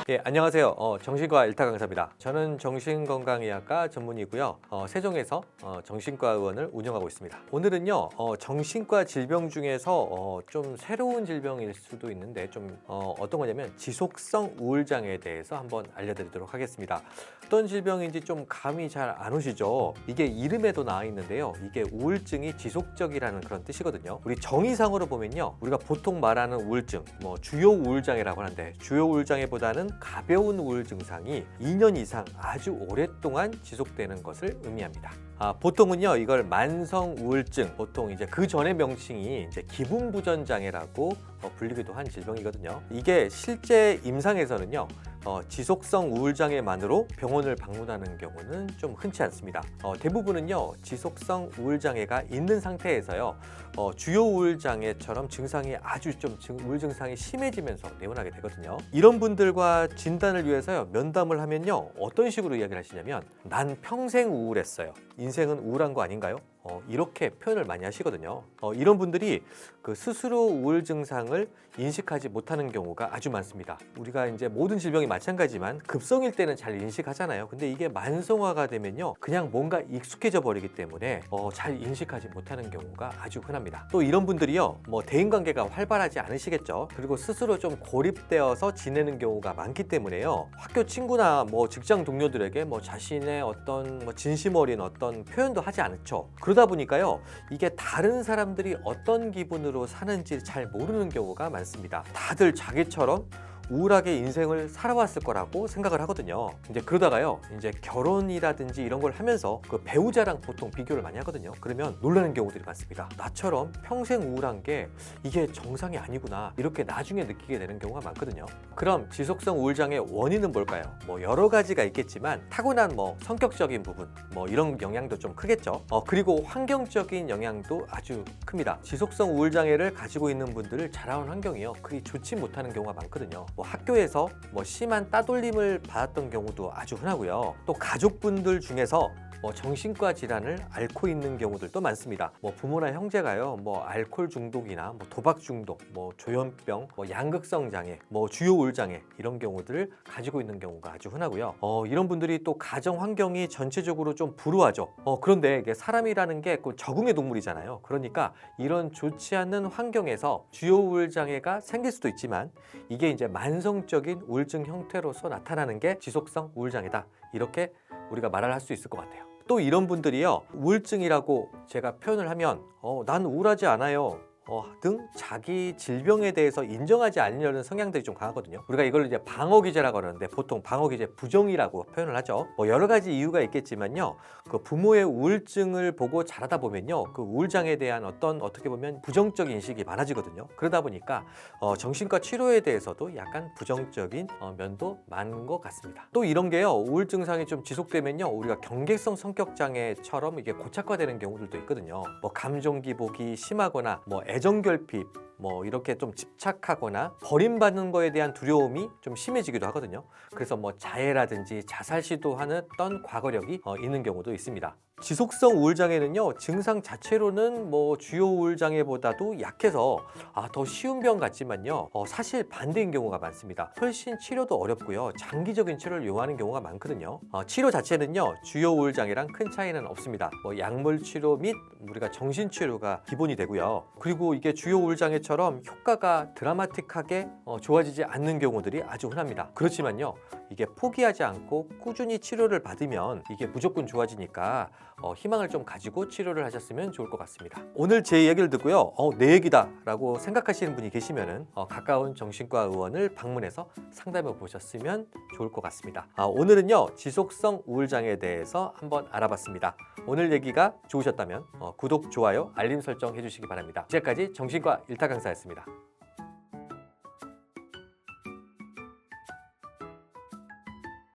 예, 안녕하세요. 정신과 일타 강사입니다. 저는 정신건강의학과 전문의고요. 세종에서 정신과 의원을 운영하고 있습니다. 오늘은요, 정신과 질병 중에서 좀 새로운 질병일 수도 있는데 좀 어떤 거냐면 지속성 우울장애에 대해서 한번 알려드리도록 하겠습니다. 어떤 질병인지 좀 감이 잘 안 오시죠? 이게 이름에도 나와 있는데요. 이게 우울증이 지속적이라는 그런 뜻이거든요. 우리 정의상으로 보면요, 우리가 보통 말하는 우울증, 주요 우울장애라고 하는데 주요 우울장애보다는 가벼운 우울 증상이 2년 이상 아주 오랫동안 지속되는 것을 의미합니다. 보통은요, 이걸 만성 우울증, 보통 이제 그 전의 명칭이 이제 기분 부전 장애라고 불리기도 한 질병이거든요. 이게 실제 임상에서는요, 지속성 우울장애만으로 병원을 방문하는 경우는 좀 흔치 않습니다. 대부분은요, 지속성 우울장애가 있는 상태에서요, 주요 우울장애처럼 증상이 아주 좀 우울 증상이 심해지면서 내원하게 되거든요. 이런 분들과 진단을 위해서요, 면담을 하면요, 어떤 식으로 이야기를 하시냐면, 난 평생 우울했어요. 인생은 우울한 거 아닌가요? 이렇게 표현을 많이 하시거든요. 이런 분들이 그 스스로 우울 증상을 인식하지 못하는 경우가 아주 많습니다. 우리가 이제 모든 질병이 마찬가지지만 급성일 때는 잘 인식하잖아요. 근데 이게 만성화가 되면요, 그냥 뭔가 익숙해져 버리기 때문에 잘 인식하지 못하는 경우가 아주 흔합니다. 또 이런 분들이요, 대인관계가 활발하지 않으시겠죠. 그리고 스스로 좀 고립되어서 지내는 경우가 많기 때문에요, 학교 친구나 직장 동료들에게 자신의 어떤 진심 어린 어떤 표현도 하지 않죠. 그러다 보니까요, 이게 다른 사람들이 어떤 기분으로 사는지 잘 모르는 경우가 많습니다. 다들 자기처럼 우울하게 인생을 살아왔을 거라고 생각을 하거든요. 이제 그러다가요, 이제 결혼이라든지 이런 걸 하면서 그 배우자랑 보통 비교를 많이 하거든요. 그러면 놀라는 경우들이 많습니다. 나처럼 평생 우울한 게 이게 정상이 아니구나, 이렇게 나중에 느끼게 되는 경우가 많거든요. 그럼 지속성 우울장애 원인은 뭘까요? 여러 가지가 있겠지만 타고난 성격적인 부분 이런 영향도 좀 크겠죠. 그리고 환경적인 영향도 아주 큽니다. 지속성 우울장애를 가지고 있는 분들을 자라온 환경이요, 그리 좋지 못하는 경우가 많거든요. 학교에서 심한 따돌림을 받았던 경우도 아주 흔하고요. 또 가족분들 중에서 정신과 질환을 앓고 있는 경우들도 많습니다. 부모나 형제가요, 알코올 중독이나 도박 중독, 조현병, 양극성 장애, 주요 우울 장애 이런 경우들을 가지고 있는 경우가 아주 흔하고요. 이런 분들이 또 가정 환경이 전체적으로 좀 불우하죠. 그런데 이게 사람이라는 게 적응의 동물이잖아요. 그러니까 이런 좋지 않은 환경에서 주요 우울 장애가 생길 수도 있지만 이게 이제 만성적인 우울증 형태로서 나타나는 게 지속성 우울 장애다, 이렇게 우리가 말을 할 수 있을 것 같아요. 또 이런 분들이요, 우울증이라고 제가 표현을 하면 난 우울하지 않아요 등 자기 질병에 대해서 인정하지 않으려는 성향들이 좀 강하거든요. 우리가 이걸 이제 방어기제라고 하는데 보통 방어기제 부정이라고 표현을 하죠. 여러 가지 이유가 있겠지만요, 그 부모의 우울증을 보고 자라다 보면요, 그 우울장애에 대한 어떻게 보면 부정적인 인식이 많아지거든요. 그러다 보니까 정신과 치료에 대해서도 약간 부정적인 면도 많은 것 같습니다. 또 이런 게요, 우울 증상이 좀 지속되면요, 우리가 경계성 성격 장애처럼 이게 고착화되는 경우들도 있거든요. 감정 기복이 심하거나 애정결핍, 이렇게 좀 집착하거나 버림받는 거에 대한 두려움이 좀 심해지기도 하거든요. 그래서 자해라든지 자살 시도하는 과거력이 있는 경우도 있습니다. 지속성 우울장애는요, 증상 자체로는 주요 우울장애보다도 약해서 더 쉬운 병 같지만요, 사실 반대인 경우가 많습니다. 훨씬 치료도 어렵고요, 장기적인 치료를 요하는 경우가 많거든요. 치료 자체는요, 주요 우울장애랑 큰 차이는 없습니다. 약물 치료 및 우리가 정신 치료가 기본이 되고요. 그리고 이게 주요 우울장애처럼 효과가 드라마틱하게 좋아지지 않는 경우들이 아주 흔합니다. 그렇지만요, 이게 포기하지 않고 꾸준히 치료를 받으면 이게 무조건 좋아지니까 희망을 좀 가지고 치료를 하셨으면 좋을 것 같습니다. 오늘 제 얘기를 듣고요, 내 얘기다 라고 생각하시는 분이 계시면은 가까운 정신과 의원을 방문해서 상담해 보셨으면 좋을 것 같습니다. 오늘은요, 지속성 우울장애에 대해서 한번 알아봤습니다. 오늘 얘기가 좋으셨다면 구독, 좋아요, 알림 설정 해주시기 바랍니다. 지금까지 정신과 일타 강사였습니다.